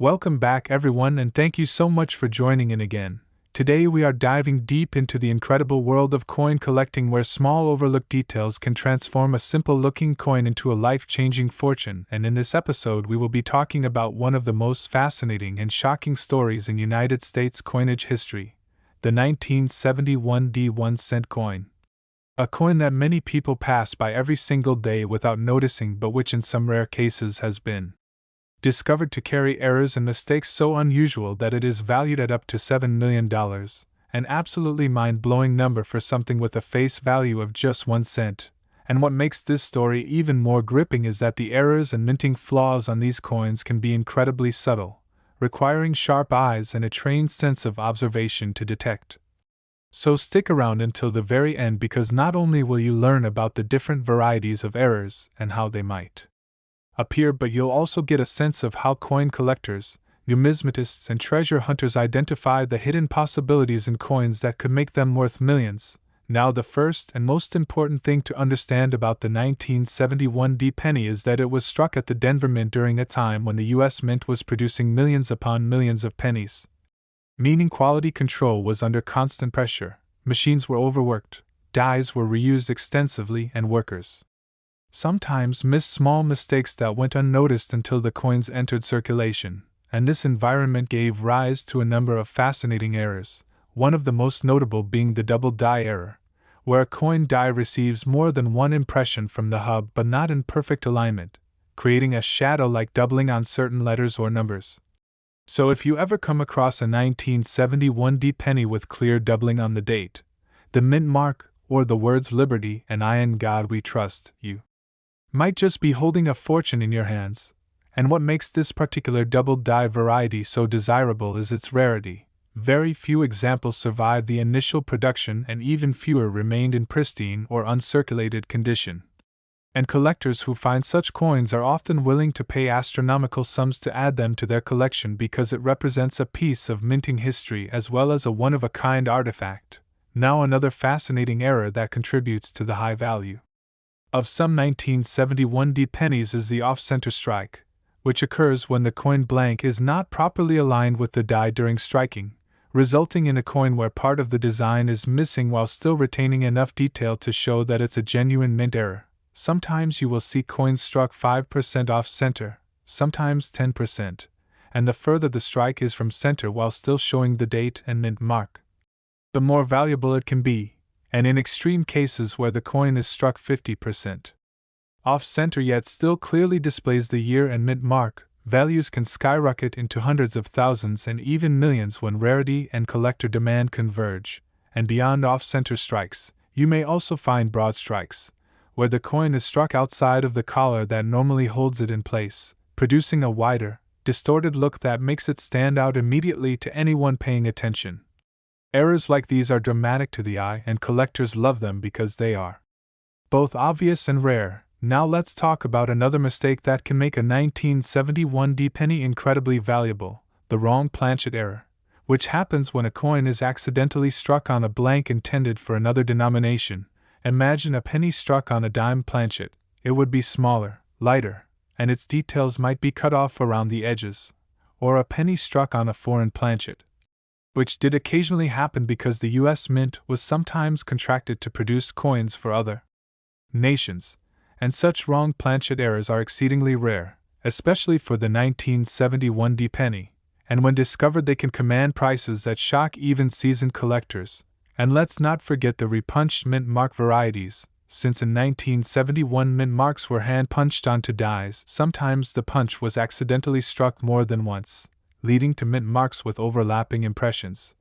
Welcome back, everyone, and thank you so much for joining in again. Today we are diving deep into the incredible world of coin collecting, where small overlooked details can transform a simple-looking coin into a life-changing fortune. And in this episode we will be talking about one of the most fascinating and shocking stories in United States coinage history, the 1971 1-cent coin. A coin that many people pass by every single day without noticing, but which in some rare cases has been discovered to carry errors and mistakes so unusual that it is valued at up to $7 million, an absolutely mind-blowing number for something with a face value of just 1 cent. And what makes this story even more gripping is that the errors and minting flaws on these coins can be incredibly subtle, requiring sharp eyes and a trained sense of observation to detect. So stick around until the very end, because not only will you learn about the different varieties of errors and how they might appear, but you'll also get a sense of how coin collectors, numismatists, and treasure hunters identify the hidden possibilities in coins that could make them worth millions. Now, the first and most important thing to understand about the 1971 penny is that it was struck at the Denver Mint during a time when the U.S. Mint was producing millions upon millions of pennies, meaning quality control was under constant pressure, machines were overworked, dies were reused extensively, and workers sometimes missed small mistakes that went unnoticed until the coins entered circulation. And this environment gave rise to a number of fascinating errors, one of the most notable being the double die error, where a coin die receives more than one impression from the hub but not in perfect alignment, creating a shadow-like doubling on certain letters or numbers. So if you ever come across a 1971 penny with clear doubling on the date, the mint mark, or the words Liberty and I in God We Trust, you might just be holding a fortune in your hands. And what makes this particular double die variety so desirable is its rarity. Very few examples survived the initial production, and even fewer remained in pristine or uncirculated condition. And collectors who find such coins are often willing to pay astronomical sums to add them to their collection, because it represents a piece of minting history as well as a one-of-a-kind artifact. Now, another fascinating error that contributes to the high value of some 1971 pennies is the off-center strike, which occurs when the coin blank is not properly aligned with the die during striking, resulting in a coin where part of the design is missing while still retaining enough detail to show that it's a genuine mint error. Sometimes you will see coins struck 5% off-center, sometimes 10%, and the further the strike is from center while still showing the date and mint mark, the more valuable it can be. And in extreme cases where the coin is struck 50% off-center yet still clearly displays the year and mint mark, values can skyrocket into hundreds of thousands and even millions when rarity and collector demand converge. And beyond off-center strikes, you may also find broad strikes, where the coin is struck outside of the collar that normally holds it in place, producing a wider, distorted look that makes it stand out immediately to anyone paying attention. Errors like these are dramatic to the eye, and collectors love them because they are both obvious and rare. Now let's talk about another mistake that can make a 1971 penny incredibly valuable: the wrong planchet error, which happens when a coin is accidentally struck on a blank intended for another denomination. Imagine a penny struck on a dime planchet. It would be smaller, lighter, and its details might be cut off around the edges. Or a penny struck on a foreign planchet, which did occasionally happen because the U.S. Mint was sometimes contracted to produce coins for other nations, and such wrong planchet errors are exceedingly rare, especially for the 1971 penny, and when discovered they can command prices that shock even seasoned collectors. And let's not forget the repunched mint mark varieties, since in 1971 mint marks were hand-punched onto dies. Sometimes the punch was accidentally struck more than once, leading to mint marks with overlapping impressions,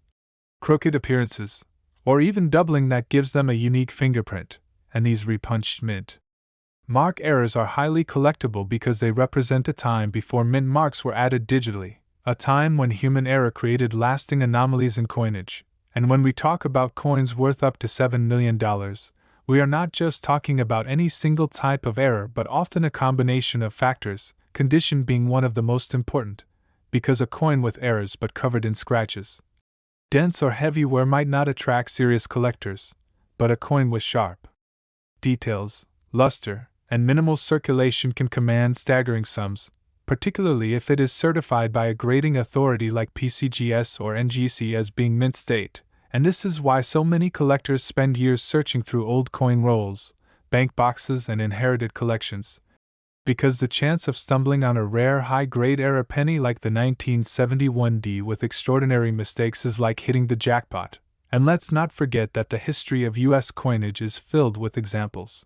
crooked appearances, or even doubling that gives them a unique fingerprint. And these repunched mint mark errors are highly collectible because they represent a time before mint marks were added digitally, a time when human error created lasting anomalies in coinage. And when we talk about coins worth up to $7 million, we are not just talking about any single type of error, but often a combination of factors, condition being one of the most important, because a coin with errors but covered in scratches, dense or heavy wear might not attract serious collectors, but a coin with sharp details, luster, and minimal circulation can command staggering sums. particularly if it is certified by a grading authority like PCGS or NGC as being mint state, and this is why so many collectors spend years searching through old coin rolls, bank boxes, and inherited collections, because the chance of stumbling on a rare high-grade era penny like the 1971D with extraordinary mistakes is like hitting the jackpot. And let's not forget that the history of US coinage is filled with examples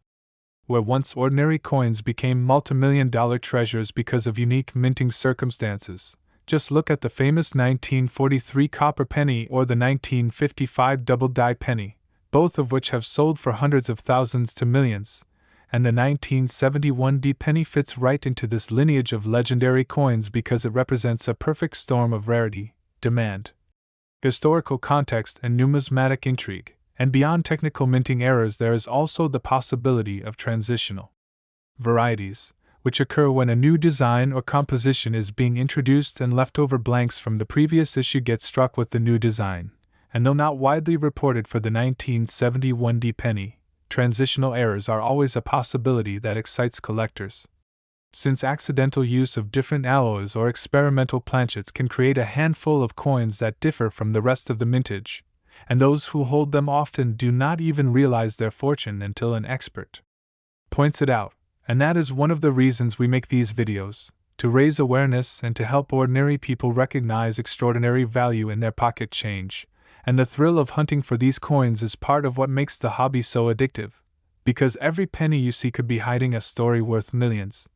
where once ordinary coins became multimillion-dollar treasures because of unique minting circumstances. Just look at the famous 1943 copper penny or the 1955 double-die penny, both of which have sold for hundreds of thousands to millions, and the 1971D penny fits right into this lineage of legendary coins because it represents a perfect storm of rarity, demand, historical context, and numismatic intrigue. And beyond technical minting errors, there is also the possibility of transitional varieties, which occur when a new design or composition is being introduced and leftover blanks from the previous issue get struck with the new design. And though not widely reported for the 1971D penny, transitional errors are always a possibility that excites collectors, since accidental use of different alloys or experimental planchets can create a handful of coins that differ from the rest of the mintage, and those who hold them often do not even realize their fortune until an expert points it out. And that is one of the reasons we make these videos, to raise awareness and to help ordinary people recognize extraordinary value in their pocket change. And the thrill of hunting for these coins is part of what makes the hobby so addictive, because every penny you see could be hiding a story worth millions.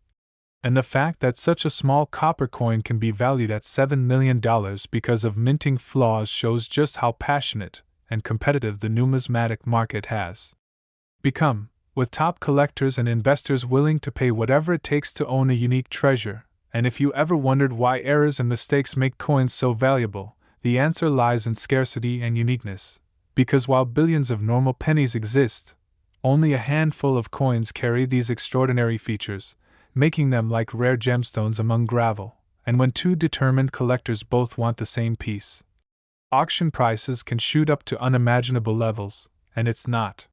And the fact that such a small copper coin can be valued at $7 million because of minting flaws shows just how passionate and competitive the numismatic market has become, with top collectors and investors willing to pay whatever it takes to own a unique treasure. And if you ever wondered why errors and mistakes make coins so valuable, the answer lies in scarcity and uniqueness. Because while billions of normal pennies exist, only a handful of coins carry these extraordinary features, making them like rare gemstones among gravel. And when two determined collectors both want the same piece, auction prices can shoot up to unimaginable levels. And it's not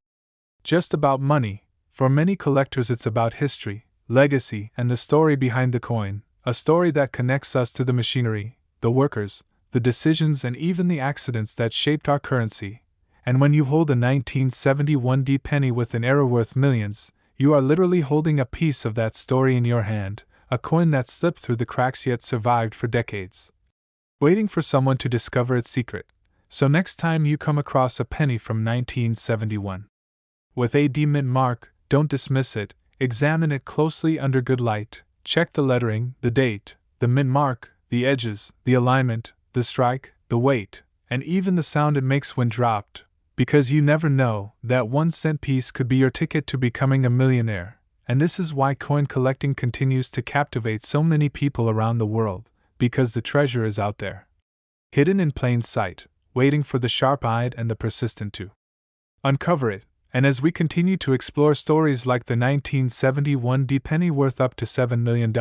just about money. For many collectors, it's about history, legacy, and the story behind the coin, a story that connects us to the machinery, the workers, the decisions, and even the accidents that shaped our currency. And when you hold a 1971D penny with an era worth millions, you are literally holding a piece of that story in your hand, a coin that slipped through the cracks yet survived for decades, waiting for someone to discover its secret. So next time you come across a penny from 1971 with a D mint mark, don't dismiss it, examine it closely under good light, check the lettering, the date, the mint mark, the edges, the alignment, the strike, the weight, and even the sound it makes when dropped, because you never know, that 1-cent piece could be your ticket to becoming a millionaire. And this is why coin collecting continues to captivate so many people around the world, because the treasure is out there, hidden in plain sight, waiting for the sharp-eyed and the persistent to uncover it. And as we continue to explore stories like the 1971D penny worth up to $7 million,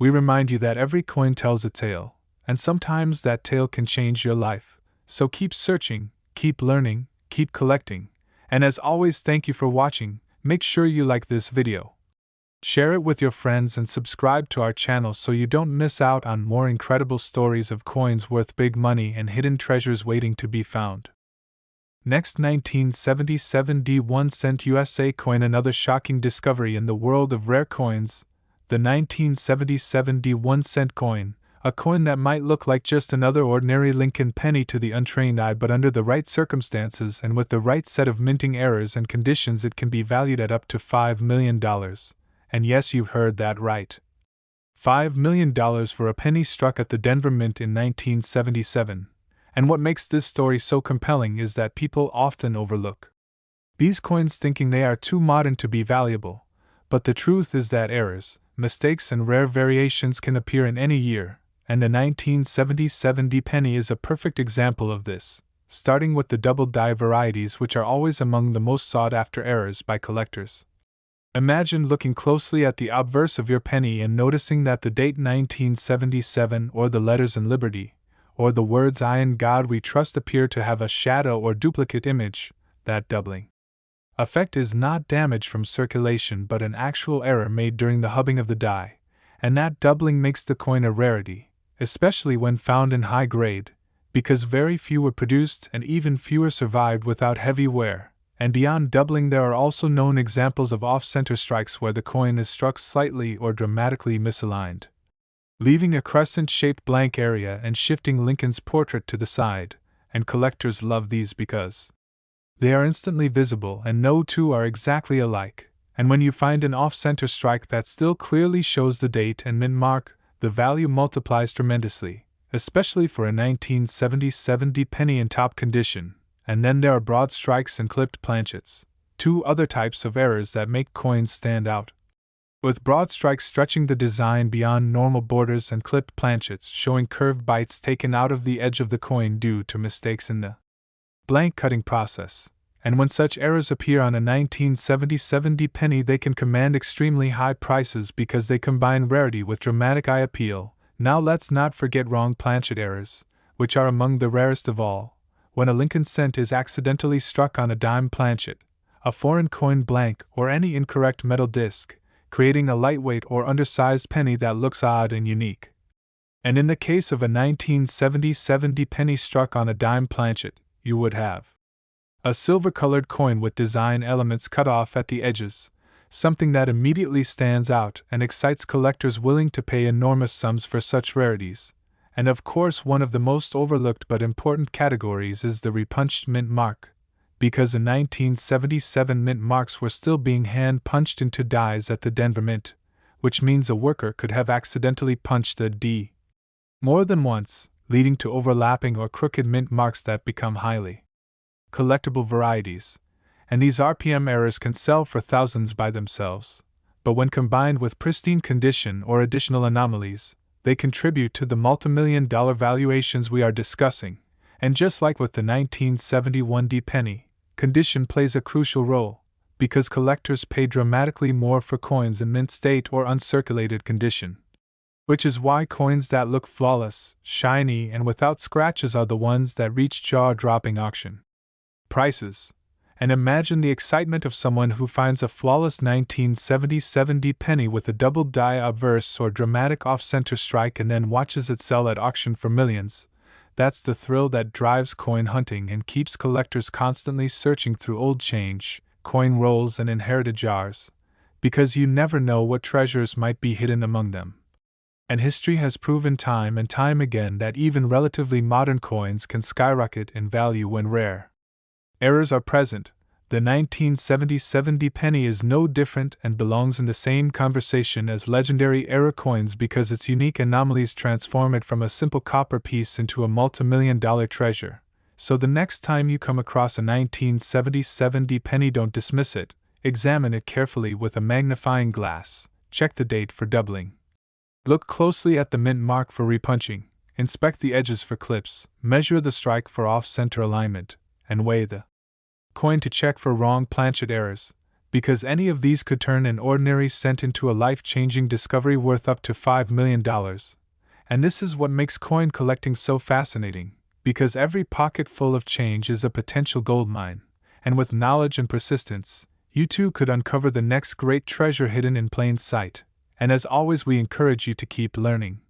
we remind you that every coin tells a tale, and sometimes that tale can change your life. So keep searching, keep learning, keep collecting, and as always, thank you for watching. Make sure you like this video, share it with your friends, and subscribe to our channel so you don't miss out on more incredible stories of coins worth big money and hidden treasures waiting to be found. Next, 1977D 1-cent USA coin, another shocking discovery in the world of rare coins. The 1977D 1-cent coin, a coin that might look like just another ordinary Lincoln penny to the untrained eye, but under the right circumstances and with the right set of minting errors and conditions, it can be valued at up to $5 million. And yes, you heard that right. $5 million for a penny struck at the Denver Mint in 1977. And what makes this story so compelling is that people often overlook these coins, thinking they are too modern to be valuable. But the truth is that errors, mistakes, and rare variations can appear in any year, and the 1977D penny is a perfect example of this, starting with the double-die varieties, which are always among the most sought-after errors by collectors. Imagine looking closely at the obverse of your penny and noticing that the date 1977 or the letters in Liberty, or the words "I in God We Trust" appear to have a shadow or duplicate image. That doubling effect is not damage from circulation but an actual error made during the hubbing of the die, And that doubling makes the coin a rarity, especially when found in high grade, because very few were produced and even fewer survived without heavy wear. And beyond doubling, there are also known examples of off-center strikes where the coin is struck slightly or dramatically misaligned, leaving a crescent-shaped blank area and shifting Lincoln's portrait to the side, and collectors love these because they are instantly visible and no two are exactly alike. And when you find an off-center strike that still clearly shows the date and mint mark, the value multiplies tremendously, especially for a 1970 penny in top condition. And then there are broad strikes and clipped planchets, two other types of errors that make coins stand out, with broad strikes stretching the design beyond normal borders and clipped planchets showing curved bites taken out of the edge of the coin due to mistakes in the blank cutting process. And when such errors appear on a 1970 penny, they can command extremely high prices because they combine rarity with dramatic eye appeal. Now let's not forget wrong planchet errors, which are among the rarest of all. When a Lincoln cent is accidentally struck on a dime planchet, a foreign coin blank, or any incorrect metal disc, creating a lightweight or undersized penny that looks odd and unique. And in the case of a 1970 penny struck on a dime planchet, you would have a silver-colored coin with design elements cut off at the edges, something that immediately stands out and excites collectors willing to pay enormous sums for such rarities. And of course, one of the most overlooked but important categories is the repunched mint mark, because in 1977 mint marks were still being hand-punched into dies at the Denver Mint, which means a worker could have accidentally punched the D more than once, leading to overlapping or crooked mint marks that become highly collectible varieties. And these RPM errors can sell for thousands by themselves, but when combined with pristine condition or additional anomalies, they contribute to the multimillion-dollar valuations we are discussing. And just like with the 1971 D penny, condition plays a crucial role, because collectors pay dramatically more for coins in mint state or uncirculated condition. Which is why coins that look flawless, shiny, and without scratches are the ones that reach jaw-dropping auction prices. And imagine the excitement of someone who finds a flawless 1977 D penny with a double die obverse or dramatic off-center strike and then watches it sell at auction for millions. That's the thrill that drives coin hunting and keeps collectors constantly searching through old change, coin rolls, and inherited jars, because you never know what treasures might be hidden among them. And history has proven time and time again that even relatively modern coins can skyrocket in value when rare errors are present. The 1977 D penny is no different and belongs in the same conversation as legendary era coins because its unique anomalies transform it from a simple copper piece into a multimillion-dollar treasure. So the next time you come across a 1977 D penny, don't dismiss it. Examine it carefully with a magnifying glass. Check the date for doubling. Look closely at the mint mark for repunching. Inspect the edges for clips. Measure the strike for off-center alignment, and weigh the coin to check for wrong planchet errors, because any of these could turn an ordinary cent into a life-changing discovery worth up to $5 million. And this is what makes coin collecting so fascinating, because every pocket full of change is a potential gold mine, and with knowledge and persistence, you too could uncover the next great treasure hidden in plain sight. And as always, we encourage you to keep learning,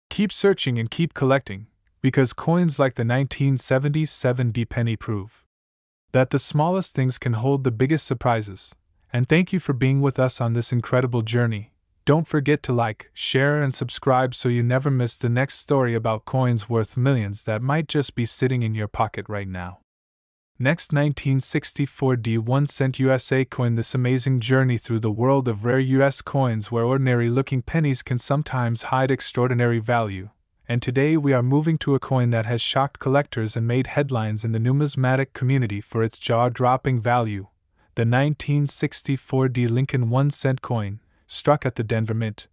keep searching, and keep collecting, because coins like the 1977 D penny prove that the smallest things can hold the biggest surprises. And thank you for being with us on this incredible journey. Don't forget to like, share, and subscribe so you never miss the next story about coins worth millions that might just be sitting in your pocket right now. Next, 1964 D 1 cent USA coin. This amazing journey through the world of rare US coins where ordinary-looking pennies can sometimes hide extraordinary value. And today we are moving to a coin that has shocked collectors and made headlines in the numismatic community for its jaw-dropping value, the 1964 D Lincoln 1 cent coin, struck at the Denver Mint,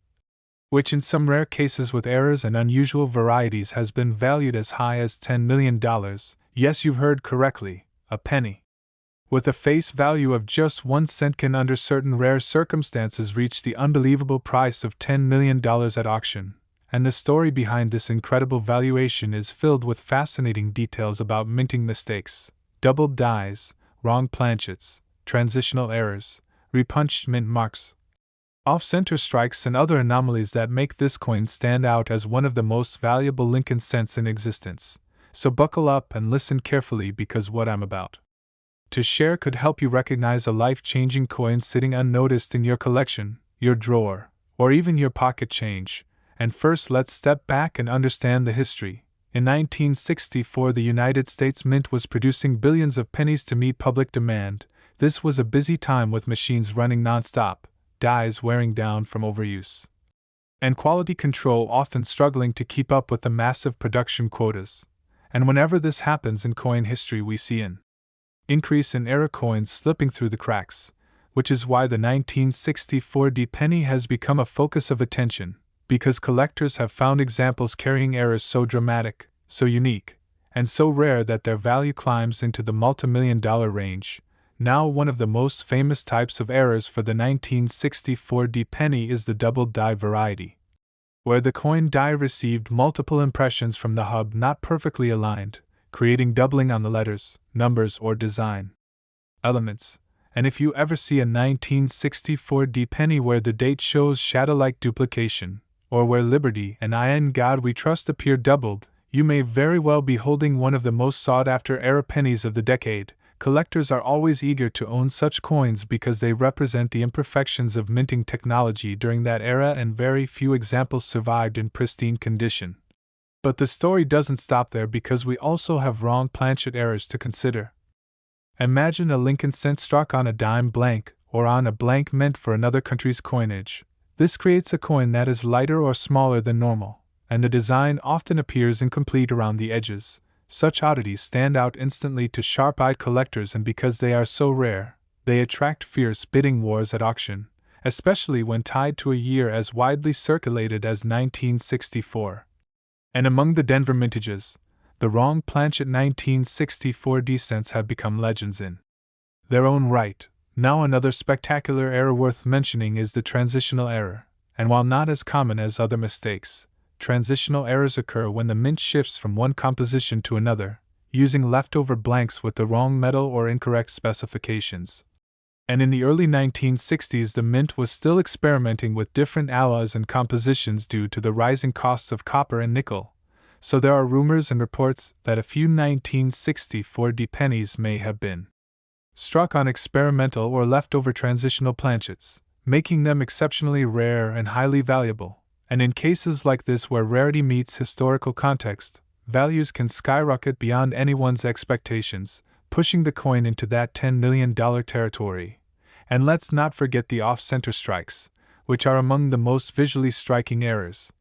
which in some rare cases with errors and unusual varieties has been valued as high as $10 million. Yes, you've heard correctly, a penny with a face value of just 1 cent can under certain rare circumstances reach the unbelievable price of $10 million at auction. And the story behind this incredible valuation is filled with fascinating details about minting mistakes, doubled dies, wrong planchets, transitional errors, repunched mint marks, off-center strikes, and other anomalies that make this coin stand out as one of the most valuable Lincoln cents in existence. So buckle up and listen carefully, because what I'm about to share could help you recognize a life-changing coin sitting unnoticed in your collection, your drawer, or even your pocket change. And first, let's step back and understand the history. In 1964, the United States Mint was producing billions of pennies to meet public demand. This was a busy time with machines running non-stop, dies wearing down from overuse, and quality control often struggling to keep up with the massive production quotas. And whenever this happens in coin history, we see an increase in error coins slipping through the cracks, which is why the 1964 D penny has become a focus of attention, because collectors have found examples carrying errors so dramatic, so unique, and so rare that their value climbs into the multi-million-dollar range. Now, one of the most famous types of errors for the 1964 D penny is the double die variety, where the coin die received multiple impressions from the hub not perfectly aligned, creating doubling on the letters, numbers, or design elements. And if you ever see a 1964 D penny where the date shows shadow-like duplication, or where Liberty and In God We Trust appear doubled, you may very well be holding one of the most sought-after error pennies of the decade. Collectors are always eager to own such coins because they represent the imperfections of minting technology during that era, and very few examples survived in pristine condition. But the story doesn't stop there, because we also have wrong planchet errors to consider. Imagine a Lincoln cent struck on a dime blank, or on a blank meant for another country's coinage. This creates a coin that is lighter or smaller than normal, and the design often appears incomplete around the edges. Such oddities stand out instantly to sharp-eyed collectors, and because they are so rare, they attract fierce bidding wars at auction, especially when tied to a year as widely circulated as 1964. And among the Denver mintages, the wrong planchet 1964 D cents have become legends in their own right. Now, another spectacular error worth mentioning is the transitional error, and while not as common as other mistakes, transitional errors occur when the mint shifts from one composition to another, using leftover blanks with the wrong metal or incorrect specifications. And in the early 1960s, the mint was still experimenting with different alloys and compositions due to the rising costs of copper and nickel, so there are rumors and reports that a few 1964 D pennies may have been struck on experimental or leftover transitional planchets, making them exceptionally rare and highly valuable. And in cases like this, where rarity meets historical context, values can skyrocket beyond anyone's expectations, pushing the coin into that $10 million territory. And let's not forget the off-center strikes, which are among the most visually striking errors.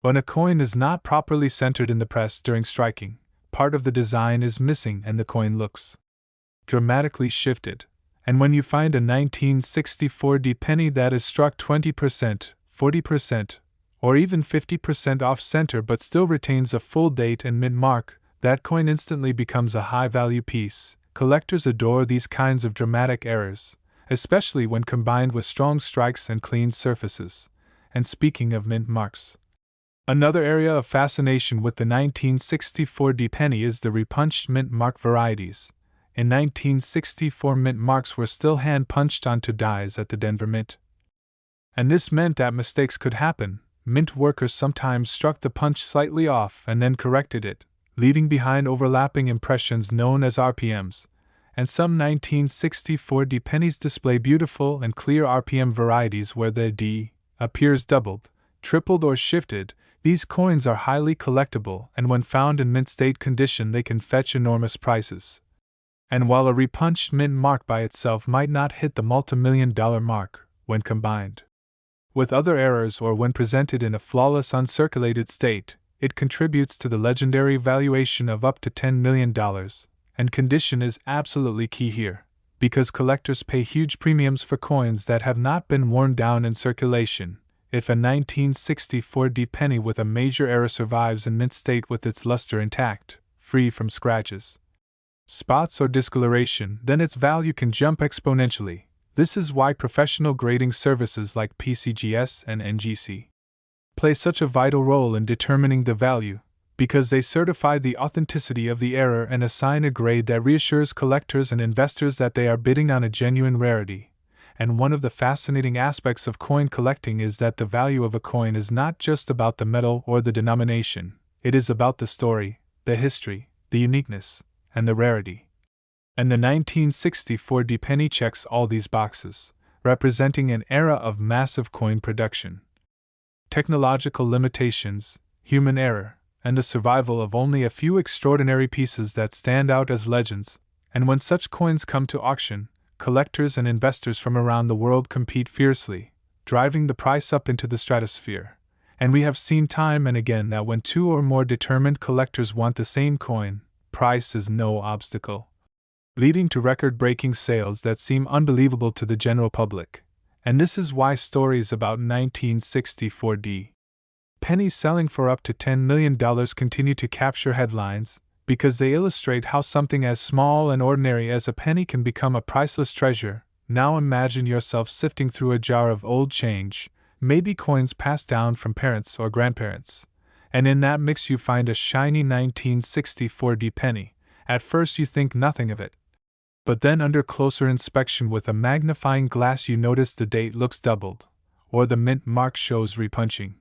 When a coin is not properly centered in the press during striking, part of the design is missing and the coin looks dramatically shifted. And when you find a 1964 D penny that is struck 20%, 40%, or even 50% off-center but still retains a full date and mint mark, that coin instantly becomes a high-value piece. Collectors adore these kinds of dramatic errors, especially when combined with strong strikes and clean surfaces. And speaking of mint marks, another area of fascination with the 1964 D penny is the repunched mint mark varieties. In 1964, mint marks were still hand-punched onto dies at the Denver Mint, and this meant that mistakes could happen. Mint workers sometimes struck the punch slightly off and then corrected it, leaving behind overlapping impressions known as RPMs, and some 1964 D pennies display beautiful and clear RPM varieties where the D appears doubled, tripled, or shifted. These coins are highly collectible, and when found in mint state condition, they can fetch enormous prices. And while a repunched mint mark by itself might not hit the multi-million-dollar mark, when combined with other errors or when presented in a flawless uncirculated state, it contributes to the legendary valuation of up to $10 million. And condition is absolutely key here, because collectors pay huge premiums for coins that have not been worn down in circulation. If a 1964 D penny with a major error survives in mint state with its luster intact, free from scratches, spots, or discoloration, then its value can jump exponentially. This is why professional grading services like PCGS and NGC play such a vital role in determining the value, because they certify the authenticity of the error and assign a grade that reassures collectors and investors that they are bidding on a genuine rarity. And one of the fascinating aspects of coin collecting is that the value of a coin is not just about the metal or the denomination, it is about the story, the history, the uniqueness, and the rarity. And the 1964 D penny checks all these boxes, representing an era of massive coin production. Technological limitations, human error, and the survival of only a few extraordinary pieces that stand out as legends, and when such coins come to auction, collectors and investors from around the world compete fiercely, driving the price up into the stratosphere. And we have seen time and again that when two or more determined collectors want the same coin, price is no obstacle, leading to record-breaking sales that seem unbelievable to the general public. And this is why stories about 1964 D pennies selling for up to $10 million continue to capture headlines, because they illustrate how something as small and ordinary as a penny can become a priceless treasure. Now imagine yourself sifting through a jar of old change, maybe coins passed down from parents or grandparents, and in that mix you find a shiny 1964 D penny. At first you think nothing of it. But then under closer inspection with a magnifying glass you notice the date looks doubled, or the mint mark shows repunching,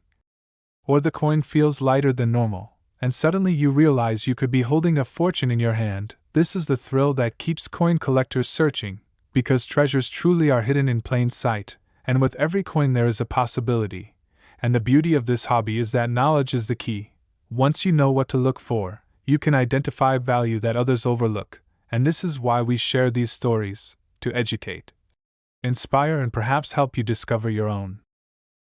or the coin feels lighter than normal, and suddenly you realize you could be holding a fortune in your hand. This is the thrill that keeps coin collectors searching, because treasures truly are hidden in plain sight, and with every coin there is a possibility. And the beauty of this hobby is that knowledge is the key. Once you know what to look for, you can identify value that others overlook. And this is why we share these stories, to educate, inspire, and perhaps help you discover your own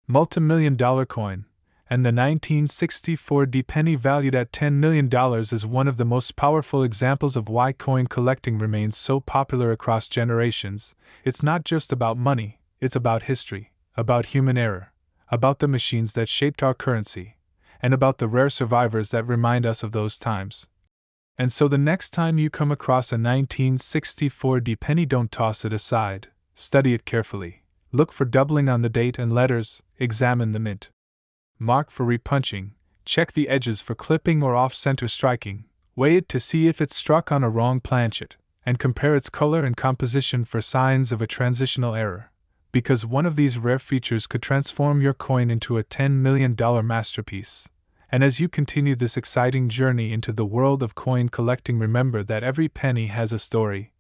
multi-million-dollar coin. And the 1964 D penny valued at $10 million is one of the most powerful examples of why coin collecting remains so popular across generations. It's not just about money, it's about history, about human error, about the machines that shaped our currency, and about the rare survivors that remind us of those times. And so the next time you come across a 1964 D penny, don't toss it aside. Study it carefully. Look for doubling on the date and letters. Examine the mint mark for repunching. Check the edges for clipping or off-center striking. Weigh it to see if it's struck on a wrong planchet, and compare its color and composition for signs of a transitional error. Because one of these rare features could transform your coin into a $10 million masterpiece. And as you continue this exciting journey into the world of coin collecting, remember that every penny has a story.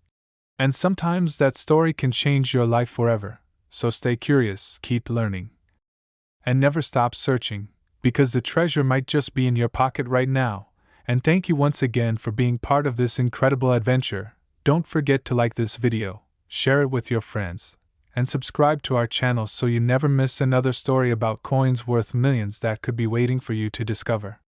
And sometimes that story can change your life forever. So stay curious, keep learning, and never stop searching, because the treasure might just be in your pocket right now. And thank you once again for being part of this incredible adventure. Don't forget to like this video, share it with your friends, and subscribe to our channel so you never miss another story about coins worth millions that could be waiting for you to discover.